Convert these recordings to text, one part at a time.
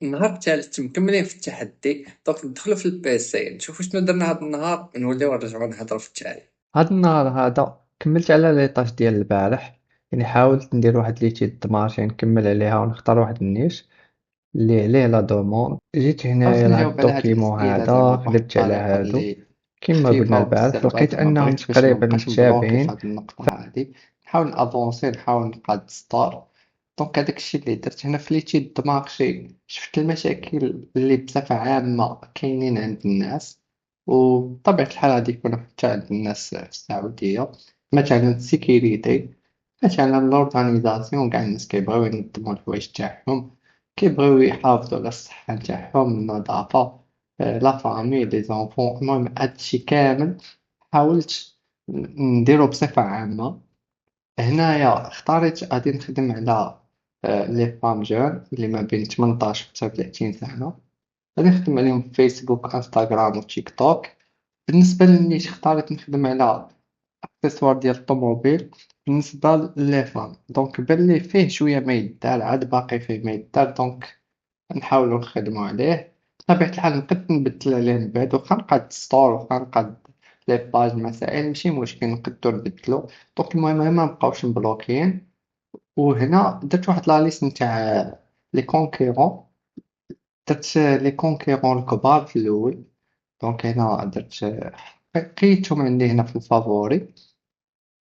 النهار الثالث مكملين في التحدي، دونك ندخلو في البيسي نشوفو شنو درنا هاد النهار، نوليو نرجعو نهضرو في التالي. هاد النهار هذا كملت على ليطاج ديال البارح. يعني حاولت ندير واحد ليتيد مارشي نكمل عليها ونختار واحد النيش اللي عليه لا دوموند. جيت حاولت هنايا لهاد نجاوب على هاد الدوكيمون الأسئلة زعما هذا بواحد قلبت على الطريقة هادو اللي كما قلنا خفيفة البارح، وبسيطة، لقيت زعما انهم بغيت باش تقريبا مبقاش مبلوكي في متشابهين. هاد النقطة هادي. نحاول نافونسي، نحاول نلقى ستار. دونك هداك الشيء اللي درت هنا في ليتيد دماغشي، شفت المشاكل اللي بصفة عامة كاينين عند الناس، وبطبيعة الحال غادي يكونوا حتى عند الناس في السعودية. مثلا السيكيوريتي، مثلا لورغانيزاسيون، كاع الناس كيبغيو ينظموا الحوايج تاعهم، كيبغيو يحافظوا على الصحة تاعهم، النظافة، لا فامي، لي زونفون. المهم هادشي كامل حاولت نديرو بصفة عامة. هنايا اختاريت غادي نخدم على لي فام جون اللي ما بين 18 و 39 سنة. غادي نخدم عليهم في فيسبوك، انستغرام وتيك توك. بالنسبة للنيش اختاريت نخدم على اكسسوار ديال الطوموبيل بالنسبة لي فام. دونك بان لي فيه شوية ما يدار، عاد باقي فيه ما يدار، دونك نحاولو نخدمو عليه. بطبيعة الحال نقد نبدل عليه من بعد، واخا نقاد ستور، واخا نقاد لي باج مسائل ماشي مشكل، نقدو نبدلو. دونك المهم ما نبقاوش مبلوكيين. وهنا درت واحد لا ليست نتاع لي كونكيرون. درت لي كونكيرون الكبار في الأول. دونك هنا درت لقيتهم عندي هنا في الفافوري.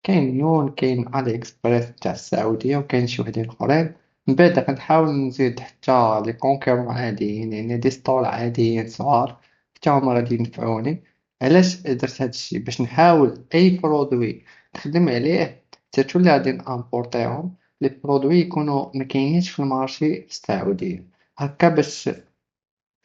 كاين نون، كاين علي اكسبريس تاع السعودية، وكاين شي وحدين اخرين. من بعد غنحاول نزيد حتى لي كونكيرون عاديين، يعني دي ستور عاديين صغار، حتى هما غادي ينفعوني. علاش درت هادشي؟ باش نحاول اي برودوي نخدم عليه تتولي غادي نامبورطيهم، لي برودوي يكونوا مكاينينش في المارشي في السعودية، هكا باش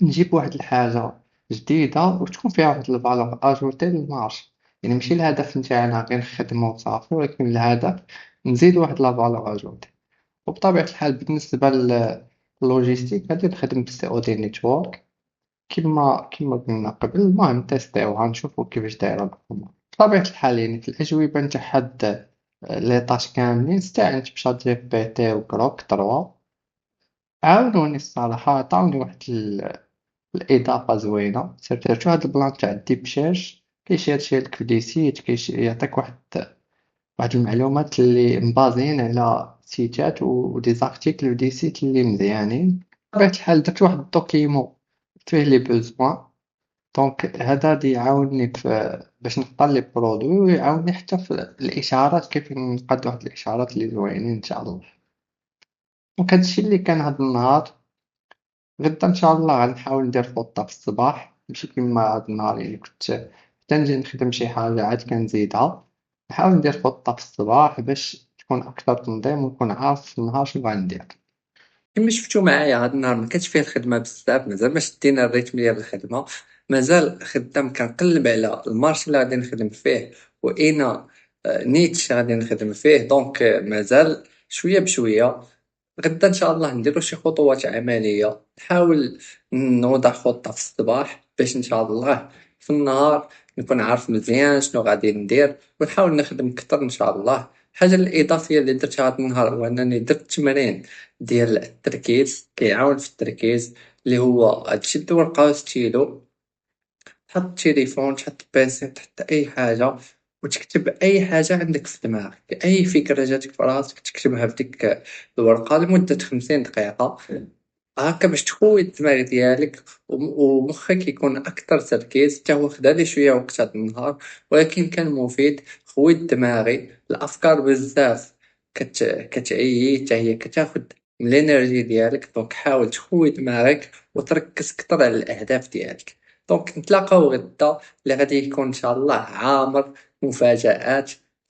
نجيب واحد الحاجة جديدة وتكون فيها واحد الفالور اجوتي للمارشي. يعني ماشي الهدف نتاعنا غير نخدمو وصافي، ولكن الهدف نزيد واحد لا فالور اجوتي. وبطبيعة الحال بالنسبة للوجيستيك غادي نخدم بالسي او دي نيتورك كما قلنا قبل. المهم تيستيو غنشوفو كيفاش دايرة الأمور. بطبيعة الحال يعني في الأجوبة نتاع حد لي طاش كاملين استعنت بشات جي بي تي وكروك 3. عاونوني الصراحة، عطاوني واحد الإضافة زوينة. سيرتو هاد البلان تاع الديب شيرش كيشيرشي لك في دي سيت، يعطيك واحد المعلومات اللي مبازين على سيتات ودي زارتيكل ودي سيت اللي مزيانين. بطبيعة الحال درت واحد الدوكيمون فيه لي بوزوان. دونك هذا غادي يعاوني في باش نختار لي برودوي، ويعاوني حتى في الإشعارات، كيف نقاد واحد الإشعارات اللي زوينين إن شاء الله. دونك هادشي اللي كان هاد النهار. غدا إن شاء الله غنحاول ندير خطة في الصباح ماشي كيما هاد النهار، يعني كنت حتى نجي نخدم شي حاجة عاد كنزيدها. نحاول ندير خطة في الصباح باش تكون أكثر تنظيم، ونكون عارف في النهار شنو غندير. كما شفتوا معايا هاد النهار ما كانش فيه الخدمه بزاف، مازال ما شدينا الريتم ديال الخدمه، مازال خدام كنقلب على المارشي اللي غادي نخدم فيه، واين نيتش غادي نخدم فيه. دونك مازال شويه بشويه. غدا ان شاء الله نديرو شي خطوات عمليه، نحاول نوضع خطه في الصباح باش ان شاء الله في النهار نكون عارف مزيان شنو غادي ندير، ونحاول نخدم اكثر ان شاء الله. الحاجه الاضافيه اللي درتها هذا النهار هو انني درت تمرين ديال التركيز، كيعاون في التركيز، اللي هو تشد ورقة وستيلو، تحط التليفون، تحط بيسي، تحط أي حاجة، وتكتب أي حاجة عندك في دماغك، أي فكرة جاتك في راسك تكتبها في ديك الورقة لمدة 50 دقيقة، هكا باش تخوي الدماغ ديالك ومخك يكون أكثر تركيز. تا هو خدالي شوية وقت هاد النهار، ولكن كان مفيد. خويت دماغي الأفكار بزاف كتعيي، تا هي كتاخد من الانرجي ديالك. دونك حاول تخوي دماغك وتركز كتر على الأهداف ديالك. دونك نتلاقاو غدا اللي غادي يكون إن شاء الله عامر مفاجآت.